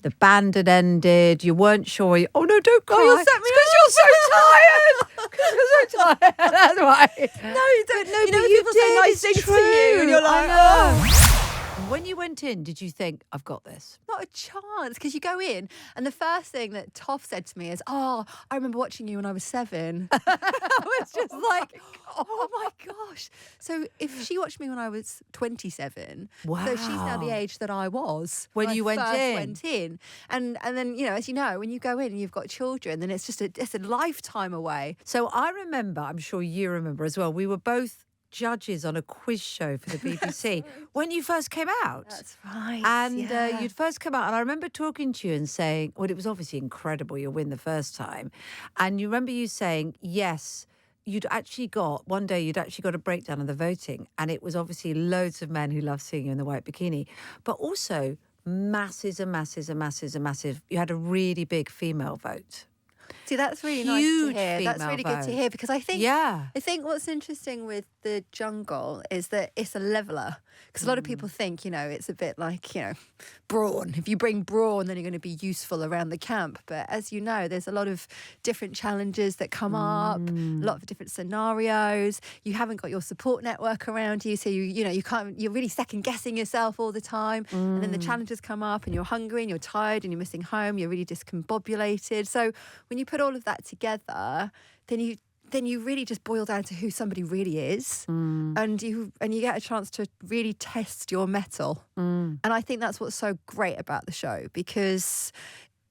the band had ended. You weren't sure. Oh no, don't cry. you set me Because you're so tired. Because you're so tired. That's why. No, you don't. No, you know but when you people say did. nice It's things true. to you, and you're like, I know. oh. When you went in, did you think, I've got this? Not a chance, because you go in and the first thing that Toff said to me is, I remember watching you when I was 7. I was just like, oh my gosh. So if she watched me when I was 27, so she's now the Wow. age that I was When you I went first in. went in. And then, as you know, when you go in and you've got children, then it's just it's a lifetime away. So I remember, I'm sure you remember as well, we were both judges on a quiz show for the BBC when you first came out. That's right. And yeah. you'd first come out, and I remember talking to you and saying, well, it was obviously incredible, you'll win the first time. And you remember you saying, yes, one day you'd actually got a breakdown of the voting, and it was obviously loads of men who loved seeing you in the white bikini, but also masses and masses and masses and massive, you had a really big female vote. See, that's really nice to Huge hear. That's female really good to vote. hear, because I think Yeah. I think what's interesting with the jungle is that it's a leveler. Because a lot of people think, it's a bit like, brawn. If you bring brawn, then you're going to be useful around the camp. But as you know, there's a lot of different challenges that come up, a lot of different scenarios. You haven't got your support network around you, so you can't. You're really second guessing yourself all the time. And then the challenges come up, and you're hungry, and you're tired, and you're missing home. You're really discombobulated. So when you put all of that together, then you really just boil down to who somebody really is, and you get a chance to really test your mettle. And I think that's what's so great about the show, because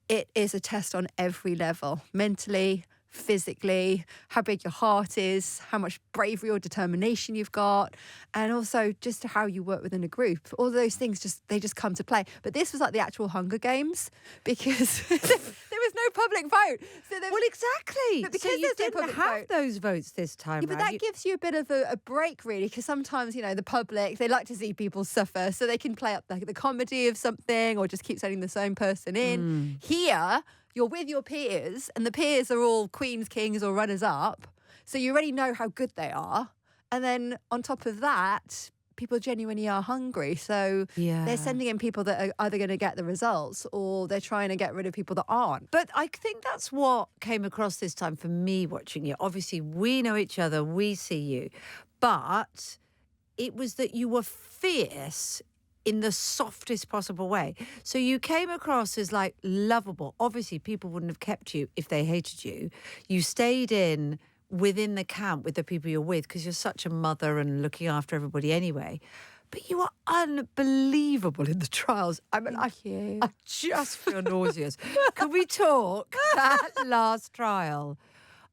it is a test on every level, mentally, physically, how big your heart is, how much bravery or determination you've got, and also just how you work within a group. All those things just come to play. But this was like the actual Hunger Games, because there was no public vote. So Well, exactly. But because so you there's no didn't public have vote- those votes this time yeah, but round. that gives you a bit of a break, really, because sometimes, the public, they like to see people suffer, so they can play up the comedy of something or just keep sending the same person in. Here, you're with your peers, and the peers are all queens, kings, or runners-up, so you already know how good they are. And then on top of that, people genuinely are hungry, so they're sending in people that are either going to get the results or they're trying to get rid of people that aren't. But I think that's what came across this time for me watching you. Obviously, we know each other, we see you, but it was that you were fierce in the softest possible way. So you came across as like lovable. Obviously, people wouldn't have kept you if they hated you. You stayed within the camp with the people you're with because you're such a mother and looking after everybody anyway. But you are unbelievable in the trials. I mean, I just feel nauseous. Can we talk that last trial?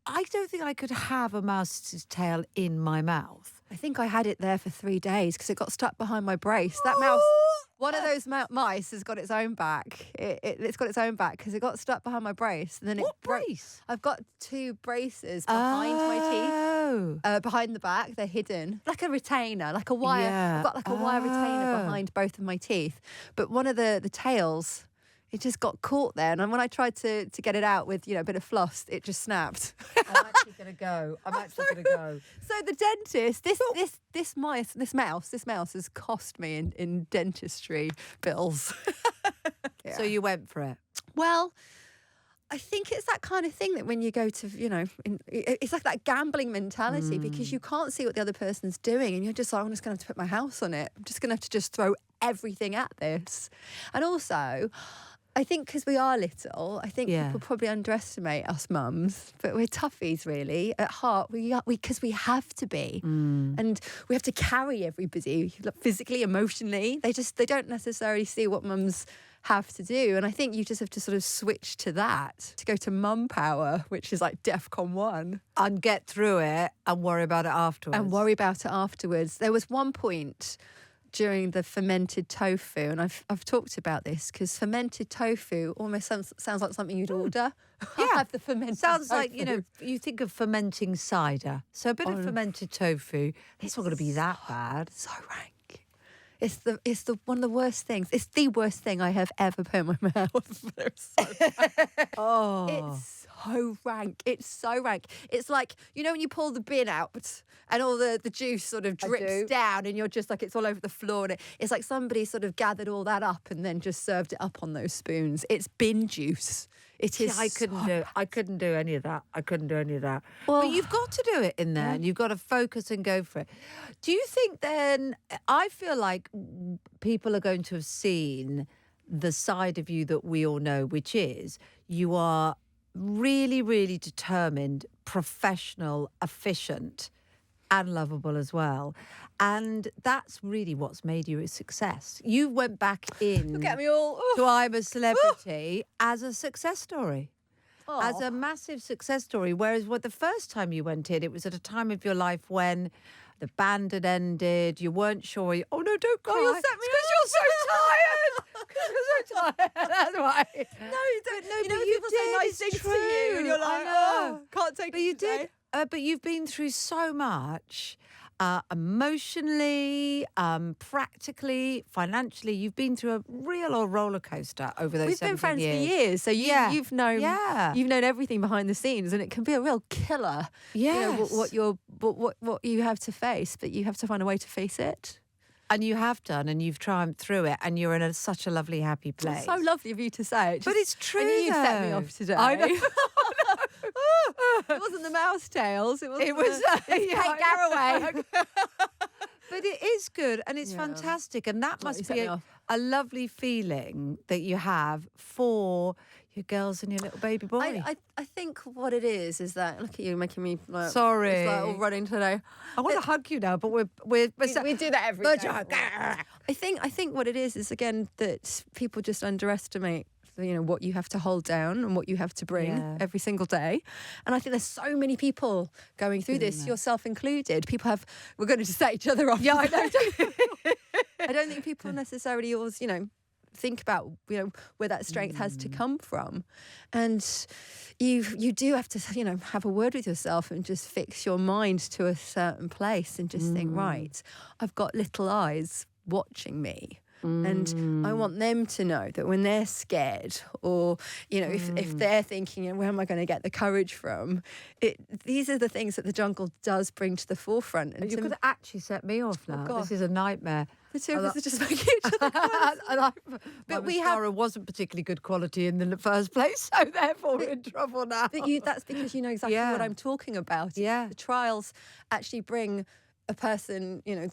I don't think I could have a mouse's tail in my mouth. I think I had it there for 3 days because it got stuck behind my brace. That mouse, one of those mice has got its own back. It's got its own back because it got stuck behind my brace. And then What brace? I've got 2 braces behind my teeth. Oh. Behind the back, they're hidden. Like a retainer, like a wire. Yeah. I've got like a wire retainer behind both of my teeth. But one of the tails, it just got caught there. And when I tried to get it out with, a bit of floss, it just snapped. I'm actually going to go. So the dentist, this mouse has cost me in dentistry bills. Yeah. So you went for it. Well, I think it's that kind of thing that when you go to, it's like that gambling mentality because you can't see what the other person's doing and you're just like, I'm just going to have to put my house on it. I'm just going to have to just throw everything at this. And also, I think because we are little, I think people probably underestimate us mums, but we're toughies really. At heart, because we have to be. And we have to carry everybody physically, emotionally. They don't necessarily see what mums have to do. And I think you just have to sort of switch to that, to go to mum power, which is like DEFCON 1. And get through it and worry about it afterwards. There was one point during the fermented tofu, and I've talked about this because fermented tofu almost sounds like something you'd order. Yeah, have the fermented sounds tofu. like you think of fermenting cider. So a bit of fermented tofu. It's not going to be that bad. So rank. It's the one of the worst things. It's the worst thing I have ever put in my mouth. It's so rank. It's so rank. It's like, you know, when you pull the bin out and all the juice sort of drips down and you're just like, it's all over the floor. And it's like somebody sort of gathered all that up and then just served it up on those spoons. It's bin juice. It is. I couldn't do any of that. I couldn't do any of that. Well, but you've got to do it in there, and you've got to focus and go for it. Do you think then? I feel like people are going to have seen the side of you that we all know, which is you are really, really determined, professional, efficient, and lovable as well. And that's really what's made you a success. You went back in look at me all. to I'm a Celebrity as a success story. Oh. As a massive success story. Whereas the first time you went in, it was at a time of your life when the band had ended, you weren't sure. Oh, no, don't cry. you'll set me Because you're so tired. Because you're so tired. That's why. No, you don't. No, You know, but when you people say did, nice it's things to true. you, and you're I like, know. can't take But it you today. did. But you've been through so much. Emotionally, practically, financially, you've been through a real old roller coaster over those. We've been 17 friends years. for years, so you've known Yeah. you've known everything behind the scenes, and it can be a real killer. Yes. You know, what you have to face, but you have to find a way to face it. And you have done, and you've triumphed through it, and you're in such a lovely, happy place. It's so lovely of you to say it. But it's true. I knew you set me though. off today. I know. It wasn't the mouse tails. It was. Yeah, Kate I Garraway. But it is good, and it's fantastic, and that you must set be me off. a lovely feeling that you have for your girls and your little baby boy. I think what it is that look at you making me like, Sorry. it's like all running today. I want to hug you now, but we're We do that every day. day. I think what it is again that people just underestimate, you know, what you have to hold down and what you have to bring every single day. And I think there's so many people going through this, yourself included. We're going to just set each other off. Yeah, I know. I don't think people necessarily always, you know, think about, you know, where that strength has to come from. And you do have to, you know, have a word with yourself and just fix your mind to a certain place and just think, right, I've got little eyes watching me. And I want them to know that when they're scared or, you know, if they're thinking, where am I going to get the courage from? These are the things that the jungle does bring to the forefront. And You could actually set me off now. God. This is a nightmare. the two of us are just making each other cry. But we wasn't particularly good quality in the first place, so therefore we're in trouble now. But that's because you know exactly what I'm talking about. Yeah. The trials actually bring a person, you know,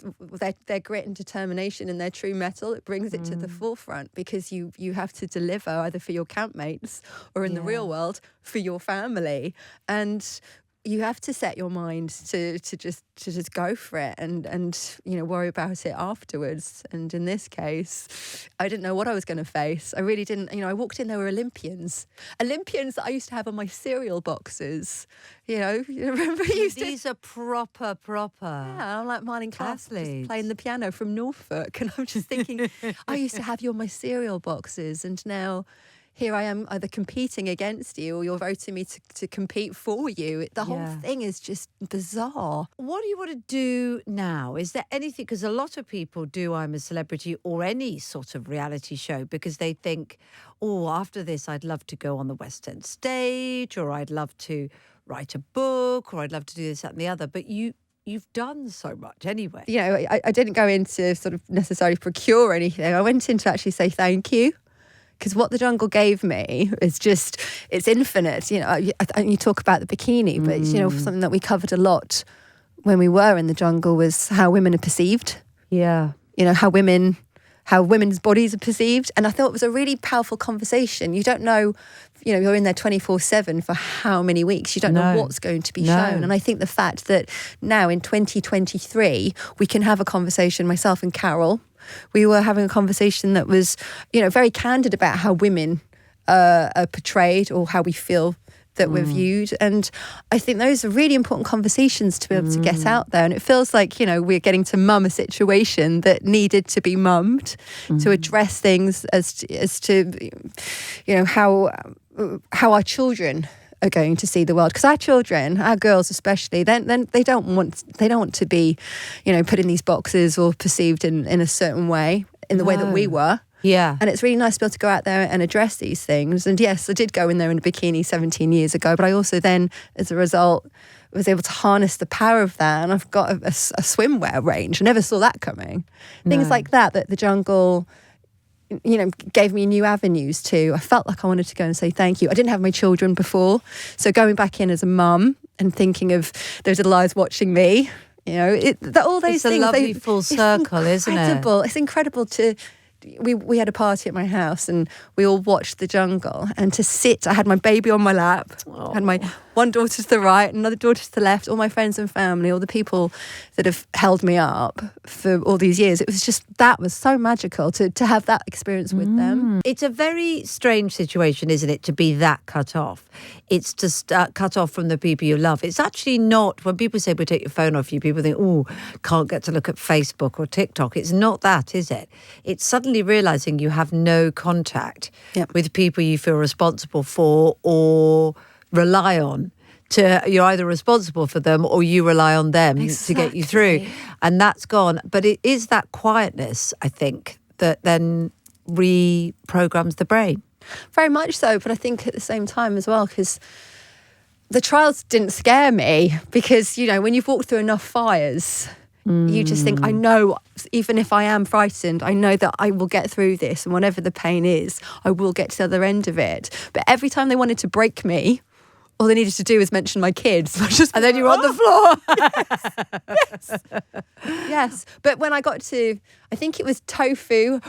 their grit and determination and their true mettle, it brings it to the forefront because you have to deliver either for your campmates or in the real world for your family. And you have to set your mind to just go for it and you know, worry about it afterwards. And in this case, I didn't know what I was going to face. I really didn't. You know, I walked in, there were Olympians that I used to have on my cereal boxes. You know, you remember? These are proper. Yeah, I'm like Myleene Klass, athletes. just playing the piano from Norfolk, and I'm just thinking, I used to have you on my cereal boxes, and now here I am either competing against you or you're voting me to compete for you. The whole thing is just bizarre. What do you want to do now? Is there anything, because a lot of people do I'm a Celebrity or any sort of reality show because they think, oh, after this I'd love to go on the West End stage, or I'd love to write a book, or I'd love to do this, that and the other. But you've done so much anyway. You know, I didn't go in to sort of necessarily procure anything. I went in to actually say thank you. Because what the jungle gave me is just, it's infinite. You know, you talk about the bikini, but, you know, something that we covered a lot when we were in the jungle was how women are perceived. Yeah. You know, how women's bodies are perceived. And I thought it was a really powerful conversation. You don't know, you know, you're in there 24/7 for how many weeks. You don't know what's going to be shown. And I think the fact that now in 2023, we can have a conversation, myself and Carol, we were having a conversation that was, you know, very candid about how women are portrayed or how we feel that we're viewed. And I think those are really important conversations to be able to get out there. And it feels like, you know, we're getting to mum a situation that needed to be mummed, to address things as to, you know, how our children are going to see the world. Because our children, our girls especially, then they don't want to be, you know, put in these boxes or perceived in a certain way, in the way that we were. Yeah. And it's really nice to be able to go out there and address these things. And yes, I did go in there in a bikini 17 years ago, but I also then, as a result, was able to harness the power of that. And I've got a swimwear range. I never saw that coming. Things like that the jungle, gave me new avenues to. I felt like I wanted to go and say thank you. I didn't have my children before. So going back in as a mum and thinking of those little eyes watching me, all those it's things. It's a lovely full circle, isn't it? It's incredible to... We had a party at my house and we all watched the jungle, and to sit, I had my baby on my lap, I had my one daughter to the right, another daughter to the left, all my friends and family, all the people that have held me up for all these years. It was just, that was so magical to have that experience with them. It's a very strange situation, isn't it, to be that cut off. It's to cut off from the people you love. It's actually not, when people say, we'll take your phone off you, people think, oh, can't get to look at Facebook or TikTok. It's not that, is it? It's suddenly realising you have no contact with people you feel responsible for or rely on. You're either responsible for them or you rely on them to get you through. And that's gone. But it is that quietness, I think, that then reprograms the brain. Very much so, but I think at the same time as well, because the trials didn't scare me, because, when you've walked through enough fires, you just think, I know, even if I am frightened, I know that I will get through this, and whatever the pain is, I will get to the other end of it. But every time they wanted to break me, all they needed to do was mention my kids. And then you're on the floor. Yes. But when I got to, I think it was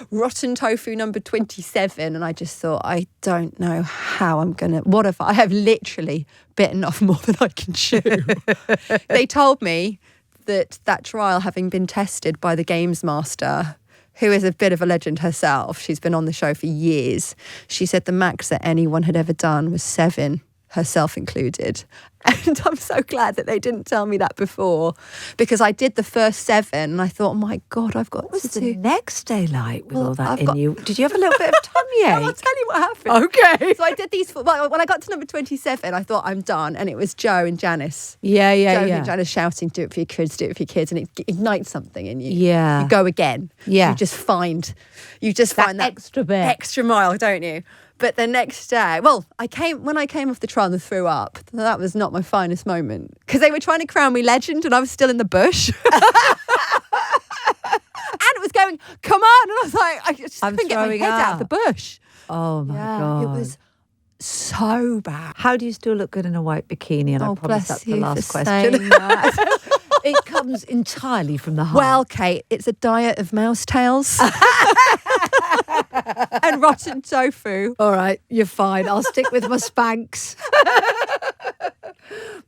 rotten tofu number 27, and I just thought, I don't know how I'm going to, I have literally bitten off more than I can chew. They told me that trial, having been tested by the games master, who is a bit of a legend herself, she's been on the show for years, she said the max that anyone had ever done was 7, herself included. And I'm so glad that they didn't tell me that before, because I did the first 7 and I thought, oh my God, I've got What was to the do... next day like with all that in you? Did you have a little bit of tummy ache? I'll tell you what happened. Okay. So I did these... When I got to number 27, I thought, I'm done. And it was Joe and Janice. Joe and Janice shouting, do it for your kids, and it ignites something in you. Yeah. You go again. Yeah. You just find that extra bit. extra mile, don't you? But the next day, when I came off the trial and threw up, that was not my finest moment, because they were trying to crown me legend and I was still in the bush. And it was going, come on. And I was like, I just couldn't get my head out of the bush. Oh my God. It was so bad. How do you still look good in a white bikini? And I promise that's the last question. It comes entirely from the heart. Well, Kate, it's a diet of mouse tails and rotten tofu. All right, you're fine. I'll stick with my Spanx.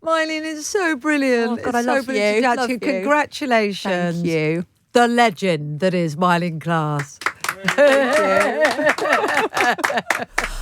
Myleene is so brilliant. Oh, God, I love you. Love you. Congratulations. Thank you. The legend that is Myleene Klass. Thank you.